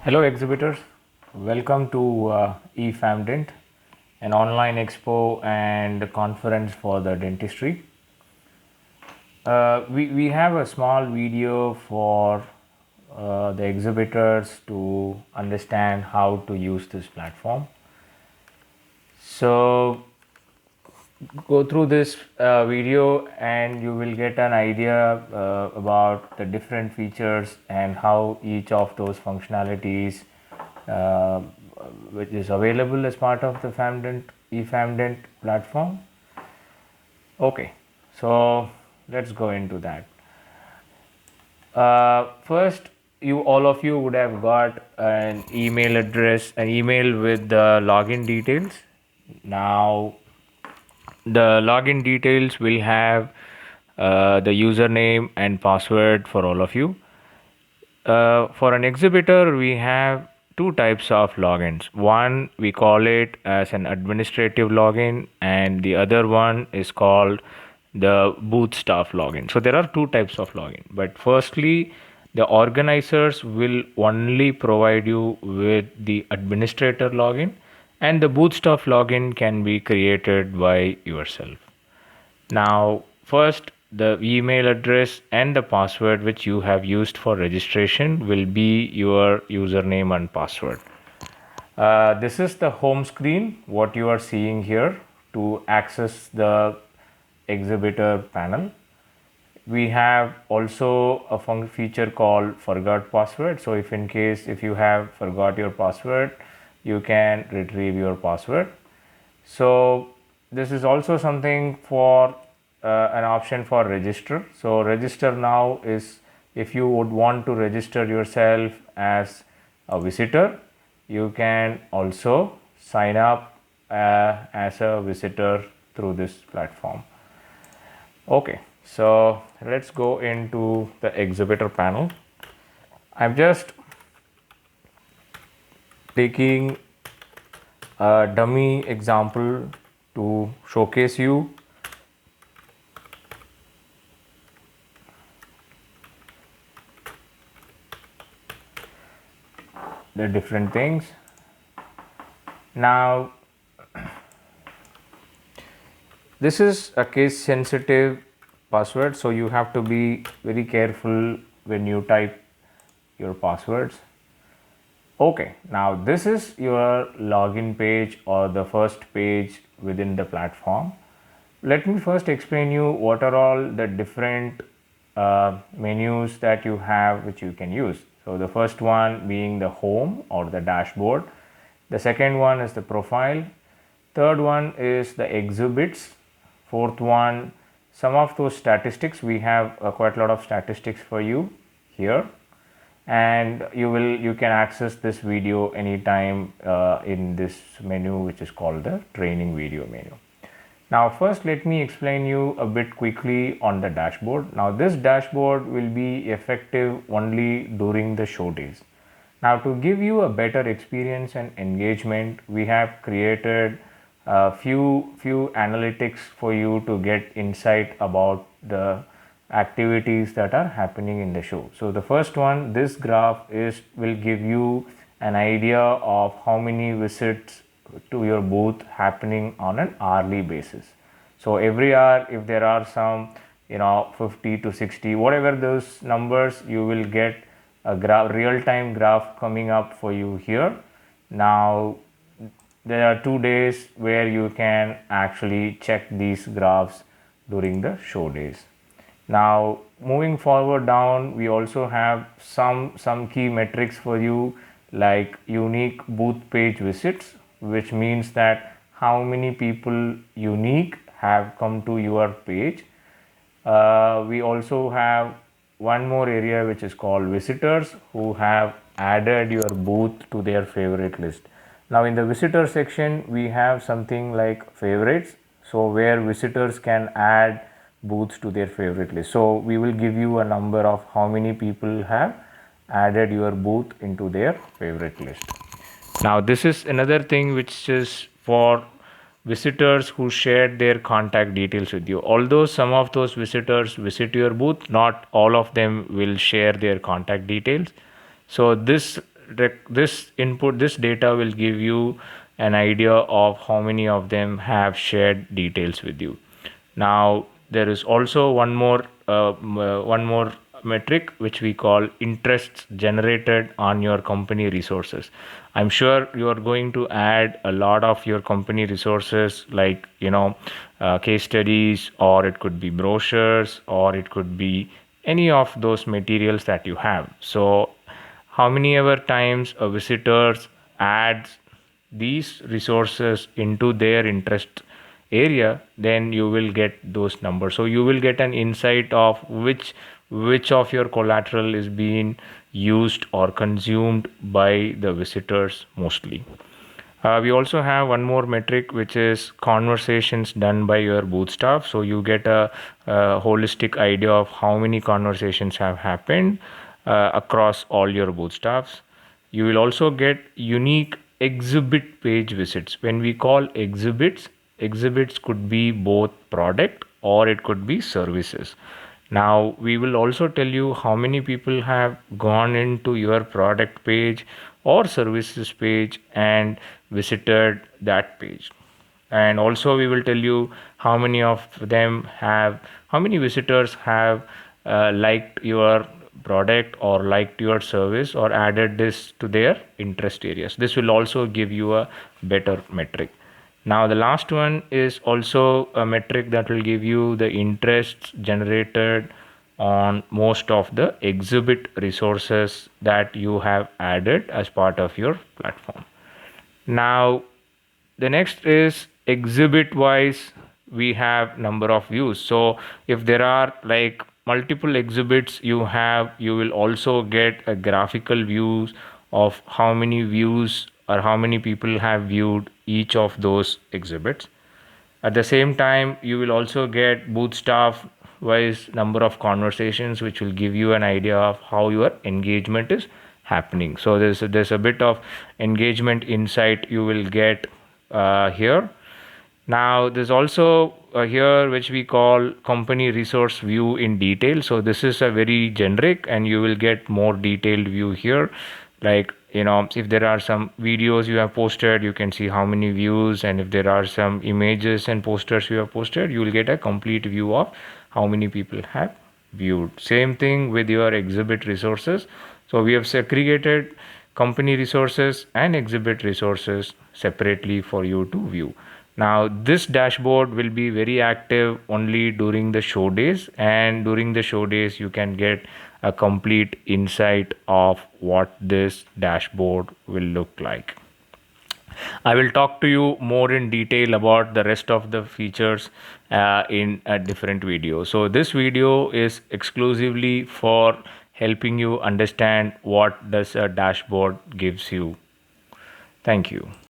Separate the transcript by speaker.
Speaker 1: Hello exhibitors, welcome to eFamDent, an online expo and conference for the dentistry. We have a small video for the exhibitors to understand how to use this platform. So go through this video and you will get an idea about the different features and how each of those functionalities uh, which is available as part of the eFamDent platform. Okay, so let's go into that. First, all of you would have got an email address, an email with the login details. Now, the login details will have the username and password for all of you. For an exhibitor, we have two types of logins. One, we call it as an administrative login, and the other one is called the booth staff login. So there are two types of login. But firstly, the organizers will only provide you with the administrator login, and the booth staff login can be created by yourself. Now, first, the email address and the password which you have used for registration will be your username and password. This is the home screen, what you are seeing here to access the exhibitor panel. We have also a feature called forgot password. So if you have forgot your password, you can retrieve your password. So this is also something for an option for register. So register now is if you would want to register yourself as a visitor, you can also sign up as a visitor through this platform. Okay, so let's go into the exhibitor panel. I'm just taking a dummy example to showcase you the different things. Now, this is a case sensitive password, so you have to be very careful when you type your passwords. Okay, now this is your login page or the first page within the platform. Let me first explain you what are all the different menus that you have which you can use. So the first one being the home or the dashboard. The second one is the profile. Third one is the exhibits. Fourth one, some of those statistics. We have quite a lot of statistics for you here, and you can access this video anytime in this menu which is called the training video menu. Now first let me explain you a bit quickly on the dashboard. Now this dashboard will be effective only during the show days. Now to give you a better experience and engagement, we have created a few analytics for you to get insight about the activities that are happening in the show. So the first one, this graph will give you an idea of how many visits to your booth happening on an hourly basis. So every hour, if there are some 50 to 60, whatever those numbers, you will get a real-time graph coming up for you here. Now there are 2 days where you can actually check these graphs during the show days. Now moving forward down, we also have some key metrics for you, like unique booth page visits, which means that how many people unique have come to your page. We also have one more area which is called visitors who have added your booth to their favorite list. Now in the visitor section, we have something like favorites, so where visitors can add booths to their favorite list. So we will give you a number of how many people have added your booth into their favorite list. Now this is another thing which is for visitors who shared their contact details with you. Although some of those visitors visit your booth, not all of them will share their contact details. So this this data will give you an idea of how many of them have shared details with you. Now there is also one more metric which we call interests generated on your company resources. I'm sure you are going to add a lot of your company resources, like case studies, or it could be brochures, or it could be any of those materials that you have. So how many ever times a visitors adds these resources into their interest area, then you will get those numbers. So you will get an insight of which of your collateral is being used or consumed by the visitors mostly. We also have one more metric, which is conversations done by your booth staff. So you get a holistic idea of how many conversations have happened across all your booth staffs. You will also get unique exhibit page visits. When we call exhibits could be both product or it could be services. Now we will also tell you how many people have gone into your product page or services page and visited that page. And also we will tell you how many visitors have liked your product or liked your service or added this to their interest areas. This will also give you a better metric. Now the last one is also a metric that will give you the interests generated on most of the exhibit resources that you have added as part of your platform. Now the next is exhibit wise, we have number of views. So if there are like multiple exhibits you have, you will also get a graphical views of how many views or how many people have viewed each of those exhibits. At the same time, you will also get booth staff wise number of conversations, which will give you an idea of how your engagement is happening. So there's a bit of engagement insight you will get here. Now there's also here which we call company resource view in detail. So this is a very generic, and you will get more detailed view here. Like if there are some videos you have posted, you can see how many views, and if there are some images and posters you have posted, you will get a complete view of how many people have viewed. Same thing with your exhibit resources. So we have segregated company resources and exhibit resources separately for you to view. Now this dashboard will be very active only during the show days, and during the show days you can get a complete insight of what this dashboard will look like. I will talk to you more in detail about the rest of the features in a different video. So this video is exclusively for helping you understand what does a dashboard gives you. Thank you.